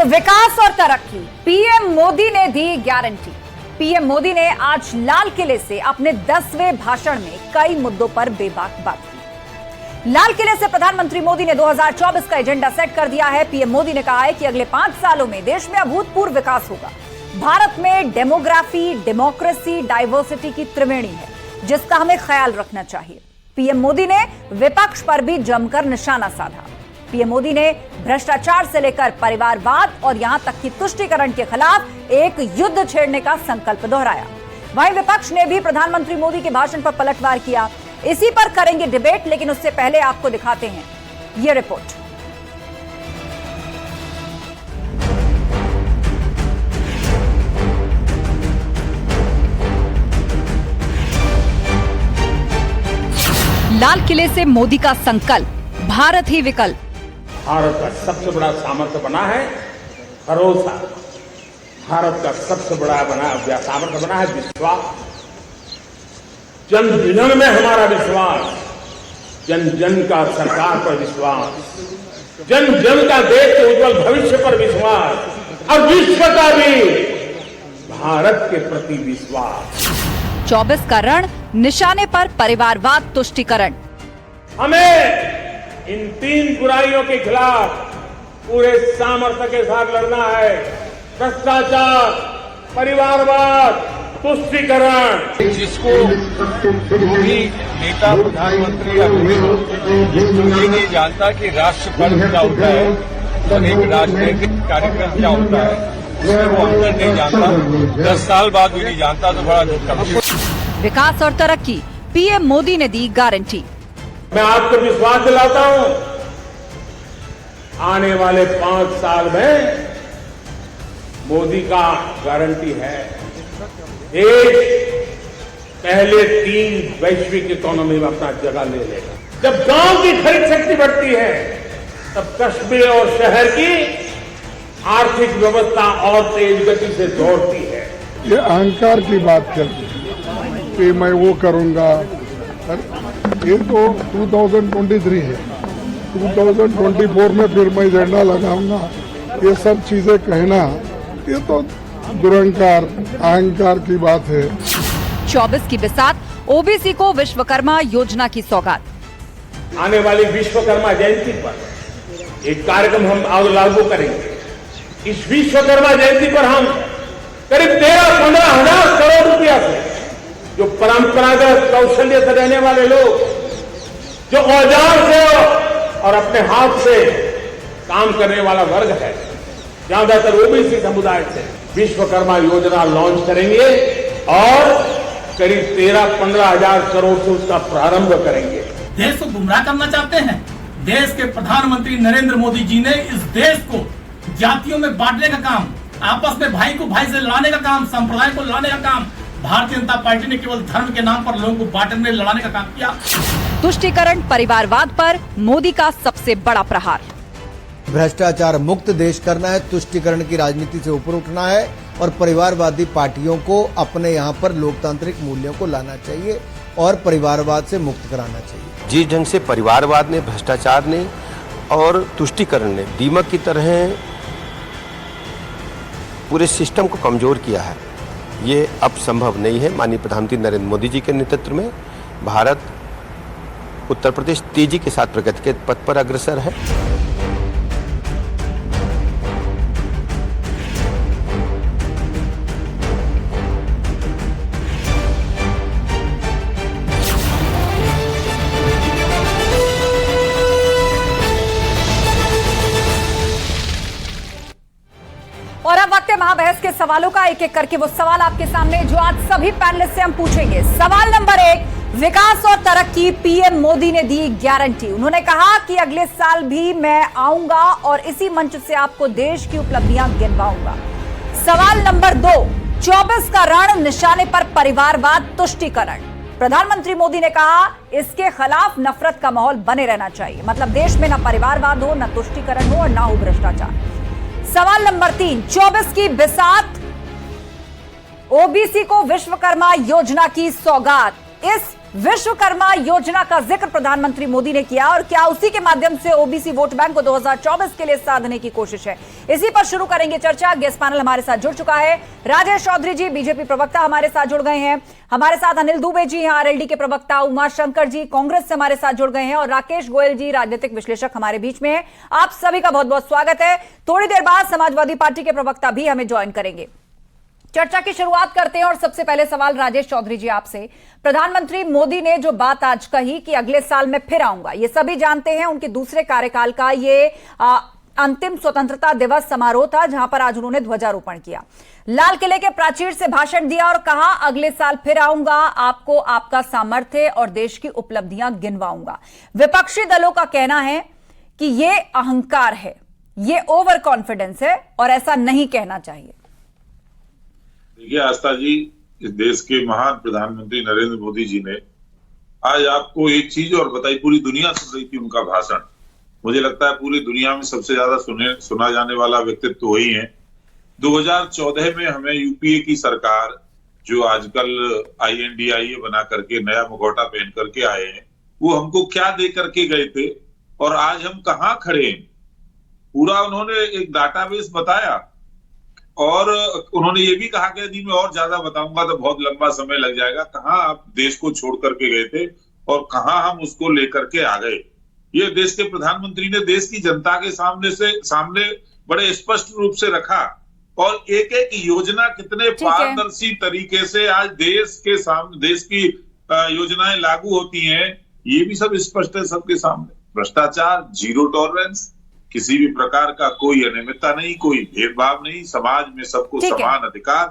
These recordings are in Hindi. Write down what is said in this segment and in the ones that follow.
तो विकास और तरक्की, पीएम मोदी ने दी गारंटी। पीएम मोदी ने आज लाल किले से अपने 10वें भाषण में कई मुद्दों पर बेबाक बात की। लाल किले से प्रधानमंत्री मोदी ने 2024 का एजेंडा सेट कर दिया है। पीएम मोदी ने कहा है कि अगले 5 सालों में देश में अभूतपूर्व विकास होगा। भारत में डेमोग्राफी, डेमोक्रेसी, डाइवर्सिटी की त्रिवेणी है, जिसका हमें ख्याल रखना चाहिए। पीएम मोदी ने विपक्ष पर भी जमकर निशाना साधा। पीएम मोदी ने भ्रष्टाचार से लेकर परिवारवाद और यहां तक कि तुष्टीकरण के खिलाफ एक युद्ध छेड़ने का संकल्प दोहराया। वहीं विपक्ष ने भी प्रधानमंत्री मोदी के भाषण पर पलटवार किया। इसी पर करेंगे डिबेट, लेकिन उससे पहले आपको दिखाते हैं ये रिपोर्ट। लाल किले से मोदी का संकल्प, भारत ही विकल्प। भारत का सबसे बड़ा सामर्थ्य बना है भरोसा। भारत का सबसे बड़ा सामर्थ्य बना है विश्वास। जन जन में हमारा विश्वास, जन जन का सरकार पर विश्वास, जन जन का देश के उज्जवल भविष्य पर विश्वास और विश्व का भी भारत के प्रति विश्वास। 24 का रण, निशाने पर परिवारवाद, तुष्टीकरण। हमें इन 3 बुराइयों के खिलाफ पूरे सामर्थ्य के साथ लड़ना है। भ्रष्टाचार, परिवारवाद, तुष्टीकरण। जिसको कोई नेता, प्रधानमंत्री या कोई ये नहीं जानता कि राष्ट्रपर्व क्या होता है और एक राजनीतिक कार्यक्रम क्या होता है, उसमें वो अंतर नहीं जानता। 10 साल बाद भी नहीं जानता तो बड़ा दुख का। विकास और तरक्की, पीएम मोदी ने दी गारंटी। मैं आपको विश्वास दिलाता हूं, आने वाले 5 साल में मोदी का गारंटी है, देश पहले 3 वैश्विक इकोनॉमी में अपना जगह ले लेगा। जब गांव की खरीद शक्ति बढ़ती है, तब कस्बे और शहर की आर्थिक व्यवस्था और तेज गति से दौड़ती है। ये अहंकार की बात करते हैं कि मैं वो करूंगा। ये तो 2023 है, 2024 में फिर मैं झंडा लगाऊंगा। ये सब चीजें कहना, ये तो दुरंकार, अहंकार की बात है। 24 की बिसात, ओबीसी को विश्वकर्मा योजना की सौगात। आने वाली विश्वकर्मा जयंती पर एक कार्यक्रम हम लागू करेंगे। इस विश्वकर्मा जयंती पर हम करीब 13-15 हजार करोड़ रुपया से जो परंपरागत कौशल्य से रहने वाले लोग, जो औजार से और अपने हाथ से काम करने वाला वर्ग है, ज्यादातर ओबीसी समुदाय से विश्वकर्मा योजना लॉन्च करेंगे और करीब 13-15 हजार करोड़ से उसका प्रारंभ करेंगे। देश को गुमराह करना चाहते हैं। देश के प्रधानमंत्री नरेंद्र मोदी जी ने इस देश को जातियों में बांटने का काम, आपस में भाई को भाई से लड़ाने का काम, संप्रदाय को लड़ाने का काम भारतीय जनता पार्टी ने केवल धर्म के नाम पर लोगों को बांटने, लड़ाने का काम किया। तुष्टीकरण, परिवारवाद पर मोदी का सबसे बड़ा प्रहार। भ्रष्टाचार मुक्त देश करना है, तुष्टीकरण की राजनीति से ऊपर उठना है और परिवारवादी पार्टियों को अपने यहाँ पर लोकतांत्रिक मूल्यों को लाना चाहिए और परिवारवाद से मुक्त कराना चाहिए। जिस ढंग से परिवारवाद ने, भ्रष्टाचार ने और तुष्टीकरण ने दीमक की तरह पूरे सिस्टम को कमजोर किया है, ये अब संभव नहीं है। माननीय प्रधानमंत्री नरेंद्र मोदी जी के नेतृत्व में भारत, उत्तर प्रदेश तेजी के साथ प्रगति के पथ पर अग्रसर है। और अब वक्त है महाबहस के सवालों का। एक एक करके वो सवाल आपके सामने जो आज सभी पैनलिस्ट से हम पूछेंगे। सवाल नंबर 1, विकास और तरक्की, पीएम मोदी ने दी गारंटी। उन्होंने कहा कि अगले साल भी मैं आऊंगा और इसी मंच से आपको देश की उपलब्धियां गिनवाऊंगा। सवाल नंबर 2, 24 का रण, निशाने पर परिवारवाद, तुष्टीकरण। प्रधानमंत्री मोदी ने कहा इसके खिलाफ नफरत का माहौल बने रहना चाहिए, मतलब देश में न परिवारवाद हो, न तुष्टीकरण हो और न हो भ्रष्टाचार। सवाल नंबर 3, 24 की बिसात, ओबीसी को विश्वकर्मा योजना की सौगात। इस विश्वकर्मा योजना का जिक्र प्रधानमंत्री मोदी ने किया और क्या उसी के माध्यम से ओबीसी वोट बैंक को 2024 के लिए साधने की कोशिश है? इसी पर शुरू करेंगे चर्चा। गेस्ट पैनल हमारे साथ जुड़ चुका है। राजेश चौधरी जी बीजेपी प्रवक्ता हमारे साथ जुड़ गए हैं। हमारे साथ अनिल दुबे जी हैं आरएलडी के प्रवक्ता, उमाशंकर जी कांग्रेस से हमारे साथ जुड़ गए हैं और राकेश गोयल जी राजनीतिक विश्लेषक हमारे बीच में हैं। आप सभी का बहुत बहुत स्वागत है। थोड़ी देर बाद समाजवादी पार्टी के प्रवक्ता भी हमें ज्वाइन करेंगे। चर्चा की शुरुआत करते हैं और सबसे पहले सवाल राजेश चौधरी जी आपसे। प्रधानमंत्री मोदी ने जो बात आज कही कि अगले साल मैं फिर आऊंगा, ये सभी जानते हैं उनके दूसरे कार्यकाल का ये अंतिम स्वतंत्रता दिवस समारोह था जहां पर आज उन्होंने ध्वजारोपण किया, लाल किले के प्राचीर से भाषण दिया और कहा अगले साल फिर आऊंगा, आपको आपका सामर्थ्य और देश की उपलब्धियां गिनवाऊंगा। विपक्षी दलों का कहना है कि ये अहंकार है, ये ओवर कॉन्फिडेंस है और ऐसा नहीं कहना चाहिए। देखिए आस्था जी, इस देश के महान प्रधानमंत्री नरेंद्र मोदी जी ने आज आपको एक चीज और बताई, पूरी दुनिया सुन रही थी उनका भाषण। मुझे लगता है पूरी दुनिया में सबसे ज्यादा सुना जाने वाला व्यक्तित्व वही है। 2014 में हमें यूपीए की सरकार, जो आजकल INDIA बना करके नया मुखौटा पहन करके आए हैं, वो हमको क्या दे करके गए थे और आज हम कहाँ खड़े हैं, पूरा उन्होंने एक डाटाबेस बताया। और उन्होंने ये भी कहा कि यदि मैं और ज्यादा बताऊंगा तो बहुत लंबा समय लग जाएगा। कहाँ आप देश को छोड़ करके गए थे और कहाँ हम उसको लेकर के आ गए। ये देश के प्रधानमंत्री ने देश की जनता के सामने बड़े स्पष्ट रूप से रखा और एक एक योजना कितने पारदर्शी तरीके से आज देश के सामने देश की योजनाएं लागू होती हैं, ये भी सब स्पष्ट है सबके सामने। भ्रष्टाचार, जीरो टॉलरेंस, किसी भी प्रकार का कोई अनियमितता नहीं, कोई भेदभाव नहीं, समाज में सबको समान अधिकार,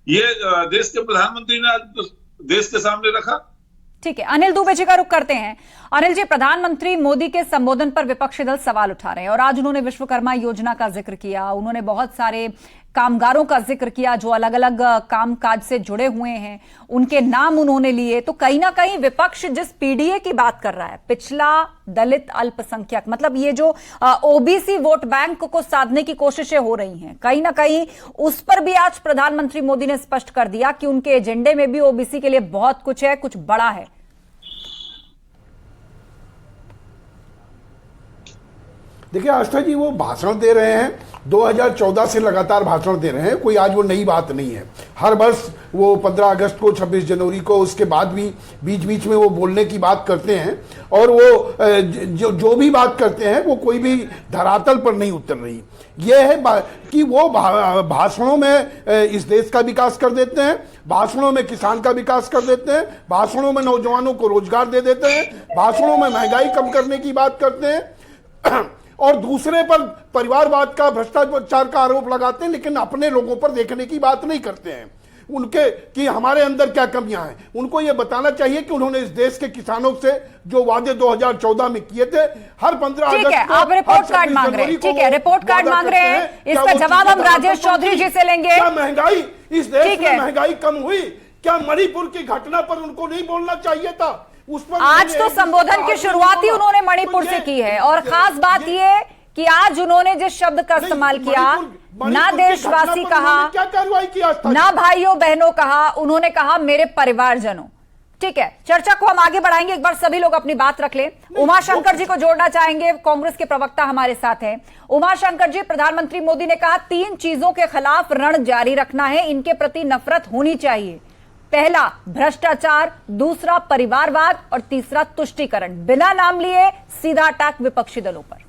ये देश के प्रधानमंत्री ने आज देश के सामने रखा। ठीक है, अनिल दुबे जी का रुख करते हैं। अनिल जी, प्रधानमंत्री मोदी के संबोधन पर विपक्षी दल सवाल उठा रहे हैं और आज उन्होंने विश्वकर्मा योजना का जिक्र किया, उन्होंने बहुत सारे कामगारों का जिक्र किया जो अलग अलग कामकाज से जुड़े हुए हैं, उनके नाम उन्होंने लिए। तो कहीं ना कहीं विपक्ष जिस पीडीए की बात कर रहा है, पिछला दलित अल्पसंख्यक, मतलब ये जो ओबीसी वोट बैंक को साधने की कोशिशें हो रही हैं, कहीं ना कहीं उस पर भी आज प्रधानमंत्री मोदी ने स्पष्ट कर दिया कि उनके एजेंडे में भी ओबीसी के लिए बहुत कुछ है, कुछ बड़ा है। देखिए आस्था जी, वो भाषण दे रहे हैं, 2014 से लगातार भाषण दे रहे हैं, कोई आज वो नई बात नहीं है। हर वर्ष वो 15 अगस्त को, 26 जनवरी को, उसके बाद भी बीच बीच में वो बोलने की बात करते हैं और वो जो भी बात करते हैं वो कोई भी धरातल पर नहीं उतर रही। ये है कि वो भाषणों में इस देश का विकास कर देते हैं, भाषणों में किसान का विकास कर देते हैं, भाषणों में नौजवानों को रोजगार दे देते हैं, भाषणों में महंगाई कम करने की बात करते हैं और दूसरे पर परिवारवाद का, भ्रष्टाचार का आरोप लगाते हैं, लेकिन अपने लोगों पर देखने की बात नहीं करते हैं उनके कि हमारे अंदर क्या कमियां हैं। उनको ये बताना चाहिए कि उन्होंने इस देश के किसानों से जो वादे 2014 में किए थे, हर 15 अगस्त को, आप रिपोर्ट कार्ड मांग रहे हैं, ठीक है, रिपोर्ट कार्ड मांग रहे हैं, इसका जवाब हम राजेश चौधरी जी से लेंगे। क्या महंगाई इस देश में महंगाई कम हुई? क्या मणिपुर की घटना पर उनको नहीं बोलना चाहिए था? उस पर आज तो संबोधन की शुरुआत ही उन्होंने मणिपुर से की है और खास बात यह कि आज उन्होंने जिस शब्द का इस्तेमाल किया, ना देशवासी कहा, क्या कार्रवाई किया, ना भाइयों बहनों कहा, उन्होंने कहा मेरे परिवारजनों। ठीक है, चर्चा को हम आगे बढ़ाएंगे, एक बार सभी लोग अपनी बात रख लें। उमाशंकर जी को जोड़ना चाहेंगे, कांग्रेस के प्रवक्ता हमारे साथ हैं। उमाशंकर जी, प्रधानमंत्री मोदी ने कहा 3 चीजों के खिलाफ रण जारी रखना है, इनके प्रति नफरत होनी चाहिए। पहला भ्रष्टाचार, दूसरा परिवारवाद और तीसरा तुष्टीकरण। बिना नाम लिए सीधा अटैक विपक्षी दलों पर।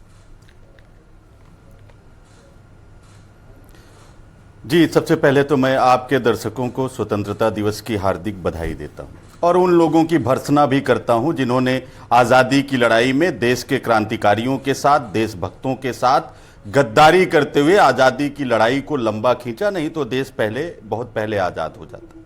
जी, सबसे पहले तो मैं आपके दर्शकों को स्वतंत्रता दिवस की हार्दिक बधाई देता हूं और उन लोगों की भर्त्सना भी करता हूं जिन्होंने आज़ादी की लड़ाई में देश के क्रांतिकारियों के साथ, देशभक्तों के साथ गद्दारी करते हुए आज़ादी की लड़ाई को लंबा खींचा, नहीं तो देश बहुत पहले आज़ाद हो जाता।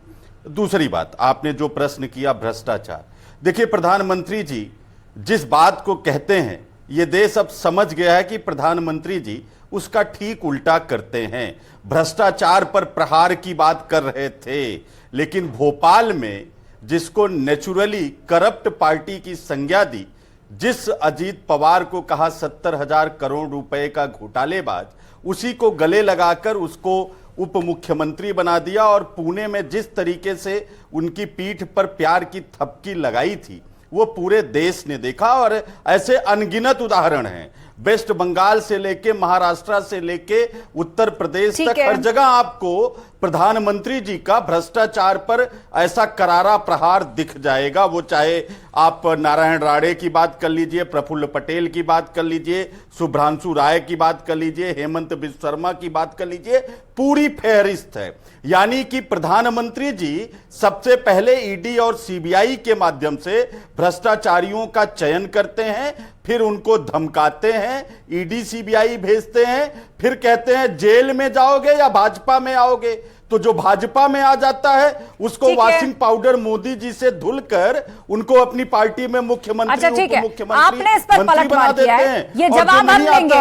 दूसरी बात, आपने जो प्रश्न किया भ्रष्टाचार, देखिए प्रधानमंत्री जी जिस बात को कहते हैं, ये देश अब समझ गया है कि प्रधानमंत्री जी उसका ठीक उल्टा करते हैं। भ्रष्टाचार पर प्रहार की बात कर रहे थे, लेकिन भोपाल में जिसको नेचुरली करप्ट पार्टी की संज्ञा दी, जिस अजीत पवार को कहा 70,000 करोड़ रुपए का घोटालेबाज, उसी को गले लगाकर उसको उप मुख्यमंत्री बना दिया और पुणे में जिस तरीके से उनकी पीठ पर प्यार की थपकी लगाई थी वो पूरे देश ने देखा। और ऐसे अनगिनत उदाहरण हैं, वेस्ट बंगाल से लेके महाराष्ट्र से लेके उत्तर प्रदेश तक हर जगह आपको प्रधानमंत्री जी का भ्रष्टाचार पर ऐसा करारा प्रहार दिख जाएगा। वो चाहे आप नारायण राणे की बात कर लीजिए, प्रफुल्ल पटेल की बात कर लीजिए, शुभ्रांशु राय की बात कर लीजिए, हेमंत बिश्व शर्मा की बात कर लीजिए, पूरी फेहरिस्त है। यानी कि प्रधानमंत्री जी सबसे पहले ईडी और सीबीआई के माध्यम से भ्रष्टाचारियों का चयन करते हैं, फिर उनको धमकाते हैं, ईडी सीबीआई भेजते हैं, फिर कहते हैं जेल में जाओगे या भाजपा में आओगे। तो जो भाजपा में आ जाता है उसको वॉशिंग पाउडर मोदी जी से धुलकर उनको अपनी पार्टी में मुख्यमंत्री उपमुख्यमंत्री आपने इस पर पलटवार किया है, ये जवाब हम लेंगे,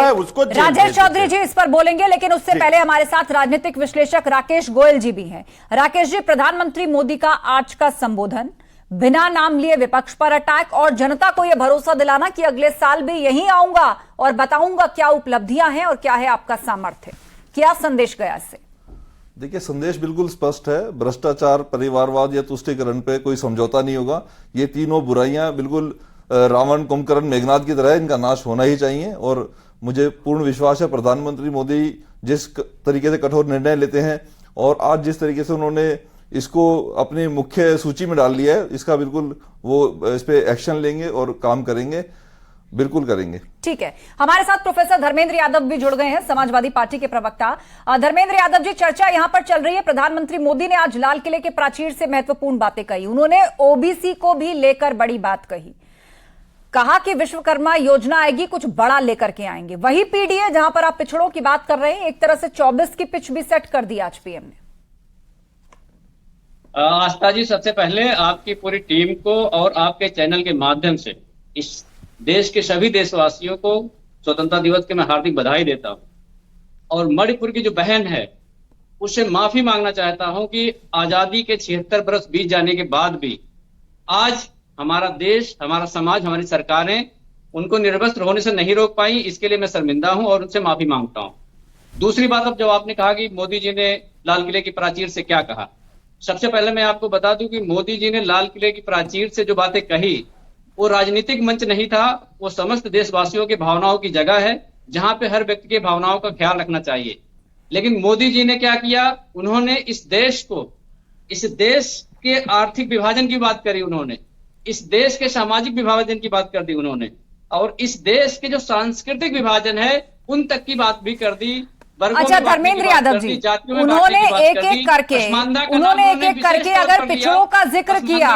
राजेश चौधरी जी इस पर बोलेंगे। लेकिन उससे पहले हमारे साथ राजनीतिक विश्लेषक राकेश गोयल जी भी हैं। राकेश जी, प्रधानमंत्री मोदी का आज का संबोधन, बिना नाम लिए विपक्ष पर अटैक और जनता को यह भरोसा दिलाना कि अगले साल भी यहीं आऊंगा और बताऊंगा क्या उपलब्धियां हैं और क्या है आपका सामर्थ्य, क्या संदेश गया इससे? देखिए, संदेश बिल्कुल स्पष्ट है। भ्रष्टाचार, परिवारवाद या तुष्टीकरण पे कोई समझौता नहीं होगा। ये तीनों बुराइयां बिल्कुल रावण, कुंभकर्ण, मेघनाद की तरह, इनका नाश होना ही चाहिए। और मुझे पूर्ण विश्वास है प्रधानमंत्री मोदी जिस तरीके से कठोर निर्णय लेते हैं और आज जिस तरीके से उन्होंने इसको अपनी मुख्य सूची में डाल लिया है, इसका बिल्कुल वो इस पे एक्शन लेंगे और काम करेंगे, बिल्कुल करेंगे। ठीक है, हमारे साथ प्रोफेसर धर्मेंद्र यादव भी जुड़ गए हैं, समाजवादी पार्टी के प्रवक्ता। धर्मेंद्र यादव जी, चर्चा यहां पर चल रही है, प्रधानमंत्री मोदी ने आज लाल किले के प्राचीर से महत्वपूर्ण बातें कही। उन्होंने ओबीसी को भी लेकर बड़ी बात कही, कहा कि विश्वकर्मा योजना आएगी, कुछ बड़ा लेकर के आएंगे। वही पीडीए जहां पर आप पिछड़ों की बात कर रहे हैं, एक तरह से 24 की पिच भी सेट कर दी आज पीएम ने। आस्था जी, सबसे पहले आपकी पूरी टीम को और आपके चैनल के माध्यम से इस देश के सभी देशवासियों को स्वतंत्रता दिवस के मैं हार्दिक बधाई देता हूं। और मणिपुर की जो बहन है उससे माफी मांगना चाहता हूं कि आजादी के 76 वर्ष बीत जाने के बाद भी आज हमारा देश, हमारा समाज, हमारी सरकारें उनको निर्वस्त्र होने से नहीं रोक पाई। इसके लिए मैं शर्मिंदा हूं और उनसे माफी मांगता हूं। दूसरी बात, अब जब आपने कहा कि मोदी जी ने लाल किले की प्राचीर से क्या कहा, सबसे पहले मैं आपको बता दूं कि मोदी जी ने लाल किले की प्राचीर से जो बातें कही वो राजनीतिक मंच नहीं था, वो समस्त देशवासियों की भावनाओं की जगह है जहां पे हर व्यक्ति की भावनाओं का ख्याल रखना चाहिए। लेकिन मोदी जी ने क्या किया, उन्होंने इस देश को, इस देश के आर्थिक विभाजन की बात करी, उन्होंने इस देश के सामाजिक विभाजन की बात कर दी उन्होंने, और इस देश के जो सांस्कृतिक विभाजन है उन तक की बात भी कर दी। अच्छा धर्मेंद्र यादव जी, उन्होंने एक एक करके अगर पिछड़ों का जिक्र किया,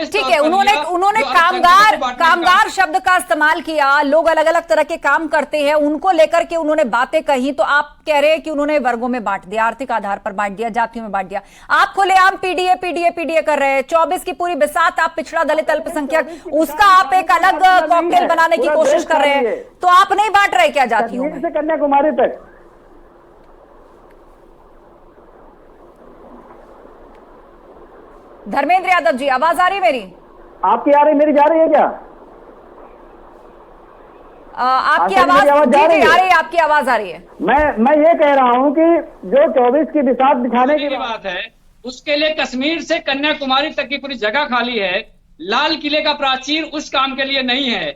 ठीक है, उन्होंने कामगार शब्द का इस्तेमाल किया, लोग अलग अलग तरह के काम करते हैं उनको लेकर के उन्होंने बातें कही, तो आप कह रहे हैं कि उन्होंने वर्गों में बांट दिया, आर्थिक आधार पर बांट दिया, जातियों में बांट दिया। आप खुलेआम पीडीए पीडीए पीडीए कर रहे हैं, 24 की पूरी बिसात आप पिछड़ा, दलित, अल्पसंख्यक, उसका आप एक अलग कॉकटेल बनाने की कोशिश कर रहे हैं, तो आप नहीं बांट रहे क्या जातियों में? कन्याकुमारी तक। धर्मेंद्र यादव जी, आवाज आ रही है मेरी? आपकी आ रही, मेरी जा रही है क्या? आपकी आवाज आ रही है, आपकी आवाज आ रही है। मैं ये कह रहा हूं कि जो 24 की बिसात दिखाने की बात है, उसके लिए कश्मीर से कन्याकुमारी तक की पूरी जगह खाली है। लाल किले का प्राचीर उस काम के लिए नहीं है।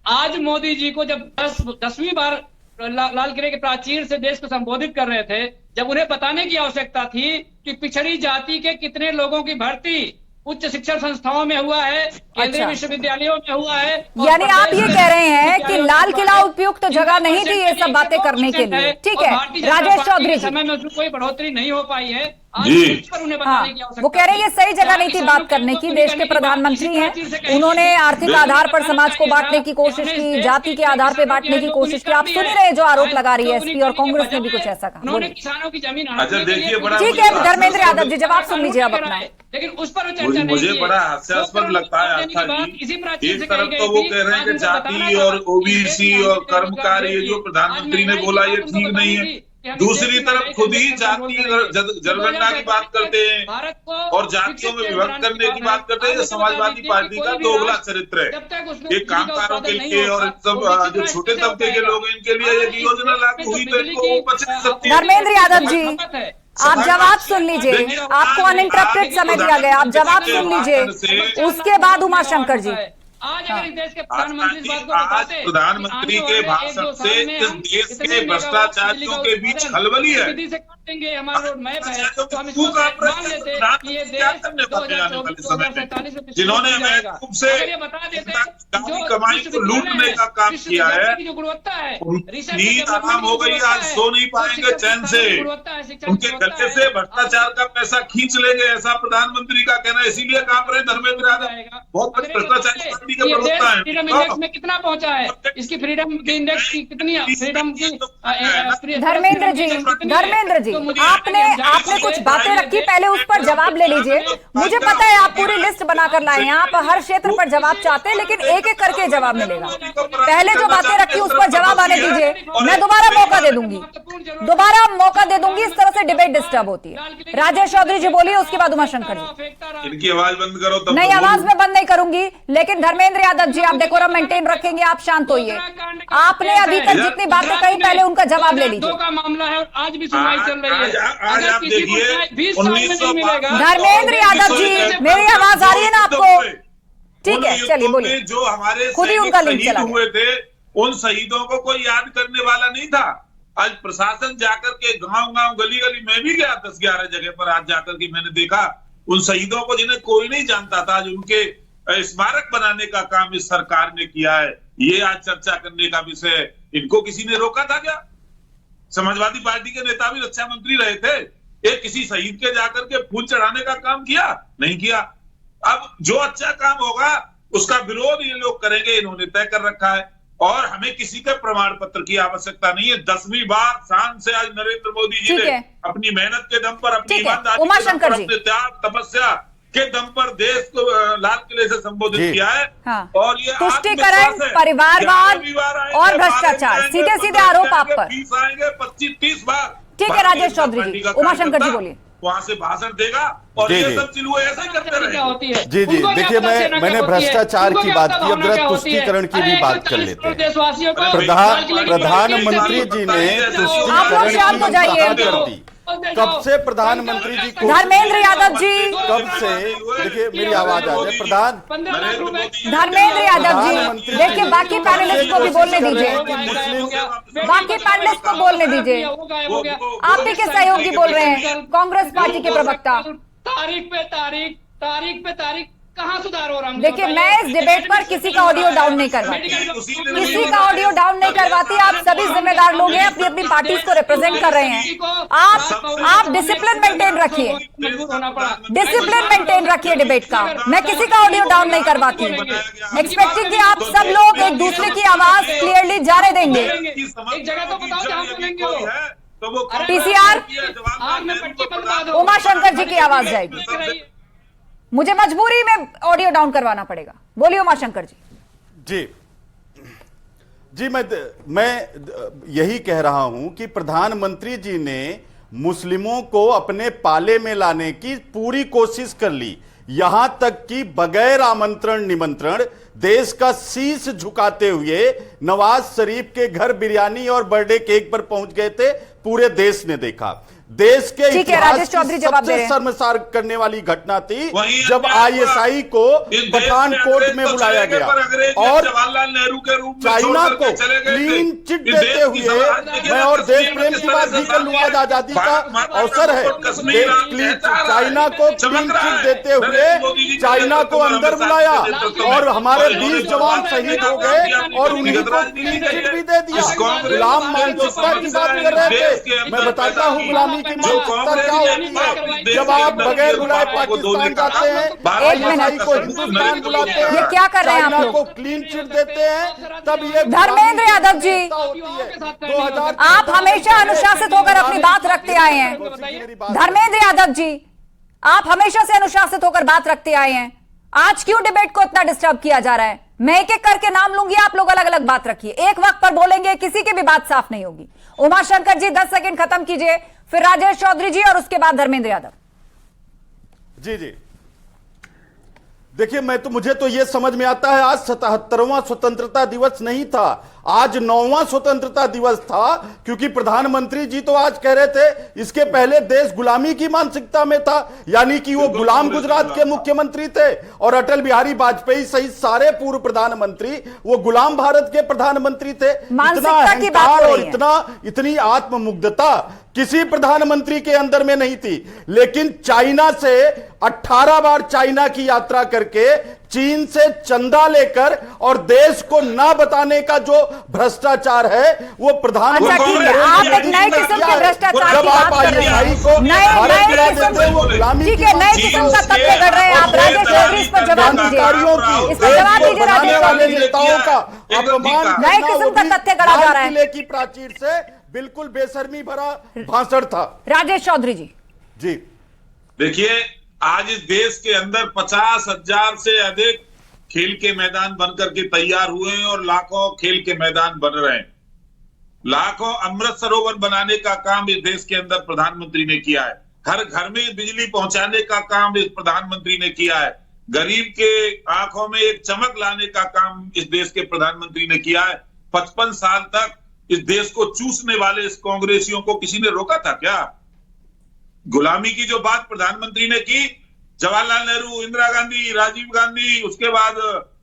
आज मोदी जी को जब 10वीं बार लाल किले के प्राचीर से देश को संबोधित कर रहे थे, जब उन्हें बताने की आवश्यकता थी कि पिछड़ी जाति के कितने लोगों की भर्ती उच्च शिक्षण संस्थाओं में हुआ है, केंद्रीय विश्वविद्यालयों में हुआ है, यानी आप ये कह रहे हैं कि लाल किला उपयुक्त तो जगह नहीं थी ये सब बातें करने के लिए। ठीक है, राजेश चौधरी, समय में उसमें कोई बढ़ोतरी नहीं हो पाई है। हाँ, वो कह रहे हैं ये सही जगह नहीं थी बात करने की, देश के प्रधानमंत्री हैं, उन्होंने आर्थिक आधार पर समाज को बांटने की कोशिश की, जाति के आधार पर बांटने की कोशिश की। आप सुन रहे हैं जो आरोप लगा रही है एसपी और कांग्रेस ने भी कुछ ऐसा कहा। किसानों की जमीन, ठीक है धर्मेंद्र यादव जी, जवाब सुन लीजिए अब अपना। लेकिन उस पर मुझे बड़ा हास्यास्पद लगता है आस्था जी, एक तरफ तो वो कह रहे हैं कि जाति और ओबीसी और कर्मकार, ये जो प्रधानमंत्री ने बोला ये ठीक नहीं है, दूसरी तरफ खुद ही जाति जनगणना की बात करते हैं और जातियों में विभक्त करने की बात करते हैं। समाजवादी पार्टी का दोगला चरित्र है। एक कामगारों के लिए और सब जो छोटे तबके के लोग हैं इनके लिए यदि योजना लागू हुई तो इनको पचा सकती है। धर्मेंद्र यादव जी, आप जवाब सुन लीजिए, आपको अनइंटरप्टेड समय दिया गया, आप जवाब सुन लीजिए, उसके बाद उमाशंकर जी। आज अगर इस देश के प्रधानमंत्री इस बात को आज बताते, प्रधानमंत्री के भाषण से इस देश के भ्रष्टाचारियों के बीच खलबली है। हमारा रोड मैप है तो हम इसको मान लेते कि ये देश 2024 में जिन्होंने खूब से बता देते कमाई को लूटने का काम किया है, जो गुणवत्ता है, नींद आराम हो गई, आज सो नहीं पाएंगे चैन से, उनके गले से भ्रष्टाचार का पैसा खींच लेंगे, ऐसा प्रधानमंत्री का कहना है। इसीलिए काम रहे धर्मेंद्र यादव बहुत बड़ी भ्रष्टाचारी पार्टी के प्रवक्ता है। फ्रीडम इंडेक्स में कितना पहुंचा है, इसकी फ्रीडम के इंडेक्स की कितनी फ्रीडम की धर्मेंद्र जी आपने कुछ बातें रखी, पहले उस पर जवाब ले लीजिए। मुझे पता है आप पूरी लिस्ट बनाकर लाए हैं, आप हर क्षेत्र पर जवाब चाहते हैं, लेकिन एक एक करके जवाब मिलेगा। पहले जो बातें रखी उस पर जवाब आने दीजिए, मैं दोबारा मौका दे दूंगी, इस तरह से डिबेट डिस्टर्ब होती है। राजेश चौधरी जी बोलिए, उसके बाद उमाशंकर जी। इनकी आवाज बंद करो तब। नहीं, आवाज में बंद नहीं करूंगी, लेकिन धर्मेंद्र यादव जी आप डेकोरम मेंटेन रखेंगे, आप शांत होइए। आपने अभी तक जितनी बातें कही पहले उनका जवाब ले लीजिए। का मामला है और आज भी सुनवाई चल रही है। आज आप देखिए 1905 धर्मेंद्र यादव जी, मेरी आवाज आ रही है ना आपको? ठीक है, चलिए बोलिए। जो हमारे खुद ही उनका लिंक शहीद चला हुए थे, उन शहीदों को कोई याद करने वाला नहीं था। आज प्रशासन जाकर के गांव गली गली में भी गया, 10-11 जगह पर आज जाकर के मैंने देखा उन शहीदों को जिन्हें कोई नहीं जानता था, आज उनके स्मारक बनाने का काम इस सरकार ने किया है। ये आज चर्चा करने का विषय, इनको किसी ने रोका था क्या? समाजवादी पार्टी के नेता भी रक्षा मंत्री रहे थे, एक किसी शहीद के जाकर के फूल चढ़ाने का काम किया? नहीं किया। अब जो अच्छा काम होगा उसका विरोध ये लोग करेंगे, इन्होंने तय कर रखा है। और हमें किसी के प्रमाण पत्र की आवश्यकता नहीं है। 10वीं बार शान से आज नरेंद्र मोदी जी ने अपनी मेहनत के दम पर, अपनी ईमानदारी के दम पर, अपने त्याग तपस्या के दम पर देश को लाल किले से संबोधित किया है। हाँ। और ये तुष्टिकरण, परिवारवाद और भ्रष्टाचार, सीधे सीधे आरोप आप पर। 20 आएंगे, 25-30 बार। ठीक है राजेश चौधरी जी, उमाशंकर जी बोलिए। वहां से भाषण देगा और ये सब चिलुए ऐसे करते रहेंगे। जी देखिए, मैंने भ्रष्टाचार की बात की, अब जरा तुष्टिकरण की भी बात कर लेते हैं। प्रधानमंत्री जी ने तुष्टिकरण की बात कर दी। कब से प्रधानमंत्री जी को, धर्मेंद्र यादव जी, कब से, देखिए मेरी आवाज आ जाए, धर्मेंद्र यादव जी देखिए, बाकी पैनलिस्ट को भी बोलने दीजिए, बाकी पैनलिस्ट को बोलने दीजिए। आप ही के सहयोगी बोल रहे हैं, कांग्रेस पार्टी के प्रवक्ता। तारीख पे तारीख कहाँ सुधार हो रहा है? देखिए, मैं इस डिबेट पर किसी का ऑडियो डाउन नहीं करवाती, आप सभी जिम्मेदार लोग हैं, अपनी अपनी पार्टीज को रिप्रेजेंट कर रहे हैं। आप डिसिप्लिन मेंटेन रखिए डिबेट का। मैं किसी का ऑडियो डाउन नहीं करवाती, एक्सपेक्टिंग कि आप सब लोग एक दूसरे की आवाज क्लियरली जाने देंगे। एक जगह तो बताओ जहाँ सुनेंगे पीसीआर, उमाशंकर जी की आवाज जाएगी, मुझे मजबूरी में ऑडियो डाउन करवाना पड़ेगा। बोलिए उमाशंकर जी। जी मैं यही कह रहा हूं कि प्रधानमंत्री जी ने मुस्लिमों को अपने पाले में लाने की पूरी कोशिश कर ली, यहां तक कि बगैर आमंत्रण निमंत्रण देश का शीश झुकाते हुए नवाज शरीफ के घर बिरयानी और बर्थडे केक पर पहुंच गए थे। पूरे देश ने देखा। देश के इतिहास की सबसे शर्मसार करने वाली घटना थी जब आईएसआई को पठानकोट में बुलाया गया और जवाहरलाल नेहरू के रूप में चाइना को क्लीन चिट देते हुए, मैं और देश प्रेम की बात भी कर लूं, आज आजादी का अवसर है, चाइना को क्लीन चिट देते हुए चाइना को अंदर बुलाया और हमारे 20 जवान शहीद हो गए और उन्हीं को क्लीन चिट भी दे दिया। गुलाम मानसिकता की बात कर रहे थे, मैं बताता हूँ गुलामी की मानसिकता क्या होती है। जब आप बगैर बुलाए पाकिस्तान जाते हैं, आईएसआई को हिंदुस्तान बुलाते हैं, ये क्या कर रहे हैं आप लोग? को क्लीन चिट देते हैं, तब ये धर्मेंद्र यादव जी, आप हमेशा अनुशासित होकर अपनी बात रखते आए हैं। धर्मेंद्र यादव जी, आप हमेशा से अनुशासित होकर बात रखते आए हैं, आज क्यों डिबेट को इतना डिस्टर्ब किया जा रहा है? मैं एक एक करके नाम लूंगी, आप लोग अलग अलग बात रखिए, एक वक्त पर बोलेंगे, किसी की भी बात साफ नहीं होगी। उमाशंकर जी 10 सेकंड खत्म कीजिए, फिर राजेश चौधरी जी और उसके बाद धर्मेंद्र यादव। जी देखिए मुझे तो ये समझ में आता है, आज 77वां स्वतंत्रता दिवस नहीं था, आज 9वां स्वतंत्रता दिवस था, क्योंकि प्रधानमंत्री जी तो आज कह रहे थे इसके पहले देश गुलामी की मानसिकता में था, यानी कि वो गुलाम गुजरात के मुख्यमंत्री थे और अटल बिहारी वाजपेयी सहित सारे पूर्व प्रधानमंत्री वो गुलाम भारत के प्रधानमंत्री थे। इतना अहंकार और इतनी आत्ममुग्धता किसी प्रधानमंत्री के अंदर में नहीं थी। लेकिन चाइना से 18 बार चाइना की यात्रा करके, चीन से चंदा लेकर और देश को ना बताने का जो भ्रष्टाचार है वो प्रधानमंत्री आप एक नए किस्म के भ्रष्टाचार की बात कर रहे हैं, नए किस्म का तथ्य कर रहे हैं आप। राजेश चौधरी इस पर जवाब दीजिए, इस पर जवाब दीजिए राजेश चौधरी। नेताओं का अपमान, नए किस्म का तथ्य गढ़ा जा रहा है। किले की प्राचीर से बिल्कुल बेशर्मी भरा भाषण था। राजेश चौधरी जी। देखिए, आज इस देश के अंदर 50,000 से अधिक खेल के मैदान बनकर के तैयार हुए हैं और लाखों खेल के मैदान बन रहे हैं। लाखों अमृत सरोवर बनाने का काम इस देश के अंदर प्रधानमंत्री ने किया है। हर घर में बिजली पहुंचाने का काम इस प्रधानमंत्री ने किया है। गरीब के आंखों में एक चमक लाने का काम इस देश के प्रधानमंत्री ने किया है। 55 साल तक इस देश को चूसने वाले इस कांग्रेसियों को किसी ने रोका था क्या? गुलामी की जो बात प्रधानमंत्री ने की, जवाहरलाल नेहरू, इंदिरा गांधी, राजीव गांधी, उसके बाद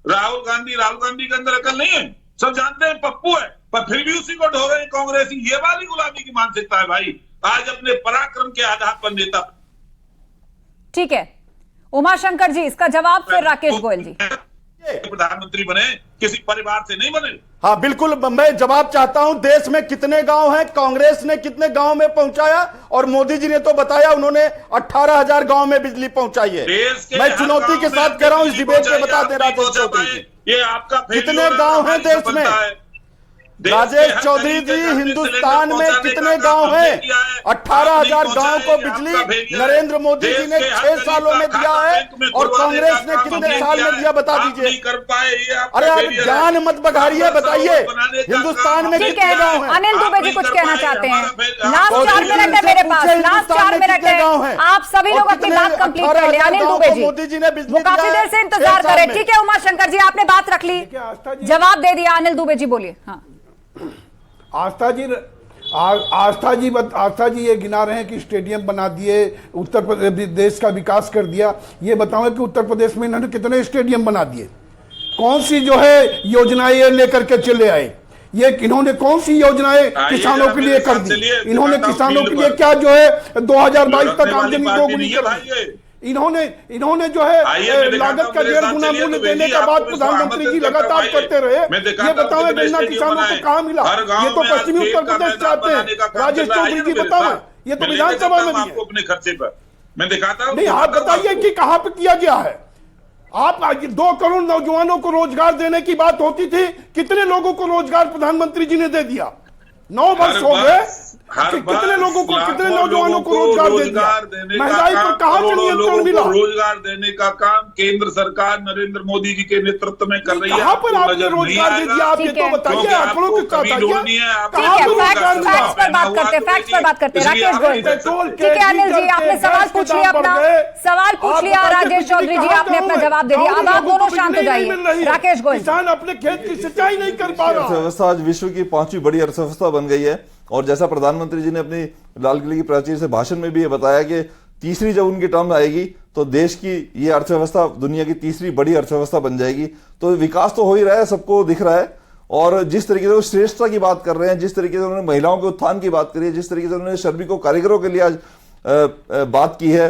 राहुल गांधी के अंदर अकल नहीं है, सब जानते हैं पप्पू है, पर फिर भी उसी को ढो रहे हैं कांग्रेसी। ये वाली गुलामी की मानसिकता है भाई, आज अपने पराक्रम के आधार पर नेता। ठीक है, उमाशंकर जी, इसका जवाब फिर राकेश गोयल जी। प्रधानमंत्री बने, किसी परिवार से नहीं बने। हाँ बिल्कुल, मैं जवाब चाहता हूं। देश में कितने गांव हैं, कांग्रेस ने कितने गांव में पहुंचाया, और मोदी जी ने तो बताया उन्होंने 18,000 गांव में बिजली पहुंचाई है। मैं चुनौती के साथ कह रहा हूं, इस डिबेट में बता दे राजेश चौधरी, ये आपका कितने गांव हैं देश में? राजेश चौधरी जी, हिंदुस्तान में कितने गांव हैं? 18,000 गांव को बिजली नरेंद्र मोदी जी ने 6 सालों में दिया है, और कांग्रेस ने कितने साल में दिया बता दीजिए। अरे आप ज्ञान मत बघारिए, बताइए हिंदुस्तान में कितने गांव हैं? अनिल दुबे जी कुछ कहना चाहते हैं, लास्ट 4 मिनट है मेरे पास, लास्ट 4 मिनट है, आप सभी लोग अपनी बात कंप्लीट कर ले। अनिल दुबे जी, मोदी जी ने वो काफी देर से इंतजार कर रहे। ठीक है उमाशंकर जी, आपने बात रख ली, जवाब दे दिया। अनिल दुबे जी बोलिए। हाँ, आस्था जी ये गिना रहे हैं कि स्टेडियम बना दिए, उत्तर प्रदेश का विकास कर दिया। ये बताओ कि उत्तर प्रदेश में इन्होंने कितने स्टेडियम बना दिए? कौन सी जो है योजनाएं लेकर के चले आए? ये इन्होंने कौन सी योजनाएं किसानों के लिए कर दी? इन्होंने किसानों के लिए क्या जो है 2022 तक आमदनी दोगुनी कर दी? इन्होंने जो है लागत का 1.5 गुना मूल्य देने का बात प्रधानमंत्री जी लगातार करते रहे। ये बताओ गन्ना किसानों को कहाँ मिला? ये तो पश्चिमी उत्तर प्रदेश चाहते हैं। राजेश चौधरी जी बताओ, ये तो विधानसभा में भी अपने खर्चे पर मैं दिखाता हूँ। नहीं, आप बताइए कि कहाँ पे किया गया है। आप 2 करोड़ नौजवानों को रोजगार देने की बात होती थी, कितने लोगों को रोजगार प्रधानमंत्री जी ने दे दिया? 9 वर्ष हो गए, कितने लोगों को, कितने नौजवानों को रोजगार दे दिया? महंगाई पर कहां से नियंत्रण मिला? रोजगार देने का काम केंद्र सरकार नरेंद्र मोदी जी के नेतृत्व में कर रही है। कहां पर आपने रोजगार दे दिया? आप ये तो बताइए, आंकड़ों के साथ आइए। कहां पर रोजगार मिला? फैक्ट्स पर बात करते हैं, फैक्ट्स पर बात करते हैं। राकेश गोयल, ठीक है अनिल जी, आपने सवाल पूछ लिया, अपना सवाल पूछ लिया। राजेश चौधरी जी, आपने अपना जवाब दे दिया। अब आप दोनों शांत हो जाइए। राकेश गोयल, किसान अपने खेत की सिंचाई नहीं कर पा रहा। अर्थव्यवस्था आज विश्व की 5वीं बड़ी अर्थव्यवस्था बन गई है, और जैसा प्रधानमंत्री जी ने अपनी लाल किले की प्राचीर से भाषण में भी ये बताया कि तीसरी जब उनकी टर्म आएगी तो देश की ये अर्थव्यवस्था दुनिया की तीसरी बड़ी अर्थव्यवस्था बन जाएगी। तो विकास तो हो ही रहा है, सबको दिख रहा है। और जिस तरीके से वो श्रेष्ठता की बात कर रहे हैं, जिस तरीके से उन्होंने महिलाओं के उत्थान की बात करी है, जिस तरीके से उन्होंने श्रमिकों कारीगरों के लिए आज बात की है,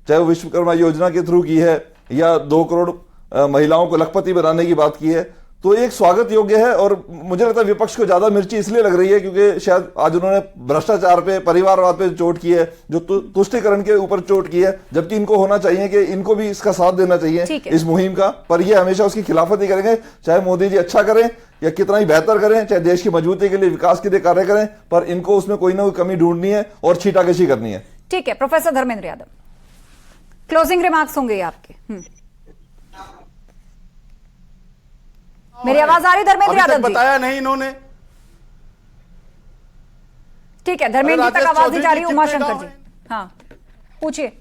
चाहे वो विश्वकर्मा योजना के थ्रू की है या 2 करोड़ महिलाओं को लखपति बनाने की बात की है, तो एक स्वागत योग्य है। और मुझे लगता है विपक्ष को ज्यादा मिर्ची इसलिए लग रही है क्योंकि शायद आज उन्होंने भ्रष्टाचार पे, परिवारवाद पे चोट की है, जो तुष्टिकरण के ऊपर चोट की है, जबकि इनको होना चाहिए कि इनको भी इसका साथ देना चाहिए इस मुहिम का। पर ये हमेशा उसकी खिलाफत ही करेंगे, चाहे मोदी जी अच्छा करें या कितना ही बेहतर करें, चाहे देश की मजबूती के लिए, विकास के लिए कार्य करें, पर इनको उसमें कोई ना कोई कमी ढूंढनी है और छीटाकशी करनी है। ठीक है, professor Dharmendra Yadav, closing remarks होंगे आपके। मेरी आवाज आ रही धर्मेंद्र यादव जी? बताया नहीं इन्होंने। ठीक है, धर्मेंद्र तक आवाज नहीं जा रही। उमाशंकर जी, हाँ पूछिए।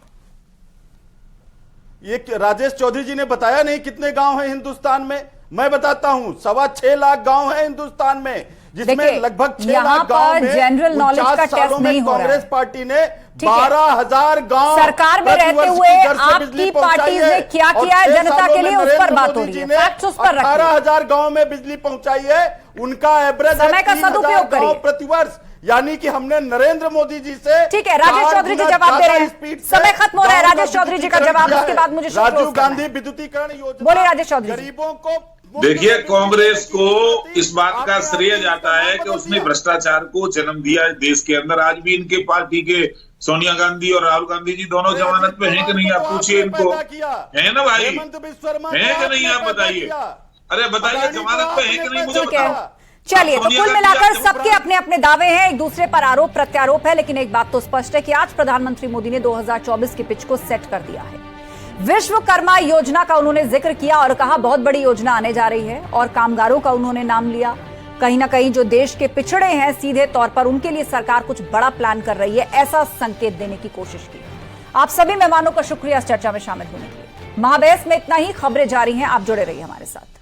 ये राजेश चौधरी जी ने बताया नहीं कितने गांव हैं हिंदुस्तान में। मैं बताता हूं 6.25 लाख गांव हैं हिंदुस्तान में, जिसमें लगभग 6 लाख गांव में जनरल नॉलेज का टेस्ट नहीं हो रहा है। कांग्रेस पार्टी ने 12,000 गांव सरकार में रहते हुए आपकी पार्टी ने क्या किया है जनता के लिए, उस पर बात हो रही है। फैक्ट्स उस पर रखिए। 18,000 गांव में बिजली पहुंचाई है, उनका एवरेज समय का सदुपयोग करिए प्रतिवर्ष, यानी कि हमने नरेंद्र मोदी जी से। ठीक है, राजेश चौधरी जी जवाब दे रहे हैं, समय खत्म हो रहा है। राजेश चौधरी जी का जवाब, उसके बाद मुझे राजीव गांधी विद्युतीकरण योजना। बोले राजेश चौधरी। गरीबों को देखिए, कांग्रेस को इस बात का श्रेय जाता है कि उसने भ्रष्टाचार को जन्म दिया है देश के अंदर। आज भी इनके पार्टी के सोनिया गांधी और राहुल गांधी जी दोनों जमानत पे हैं कि नहीं, आप पूछिए इनको, है ना भाई, है कि नहीं, आप बताइए। अरे बताइए, जमानत पे है कि नहीं, मुझे बताओ। चलिए, तो कुल मिलाकर सबके अपने अपने दावे हैं, एक दूसरे पर आरोप प्रत्यारोप है, लेकिन एक बात तो स्पष्ट है कि आज प्रधानमंत्री मोदी ने 2024 की पिच को सेट कर दिया है। विश्वकर्मा योजना का उन्होंने जिक्र किया और कहा बहुत बड़ी योजना आने जा रही है, और कामगारों का उन्होंने नाम लिया। कहीं ना कहीं जो देश के पिछड़े हैं सीधे तौर पर, उनके लिए सरकार कुछ बड़ा प्लान कर रही है, ऐसा संकेत देने की कोशिश की। आप सभी मेहमानों का शुक्रिया इस चर्चा में शामिल होने के लिए। महाबहस में इतना ही, खबरें जारी हैं, आप जुड़े रहिए हमारे साथ।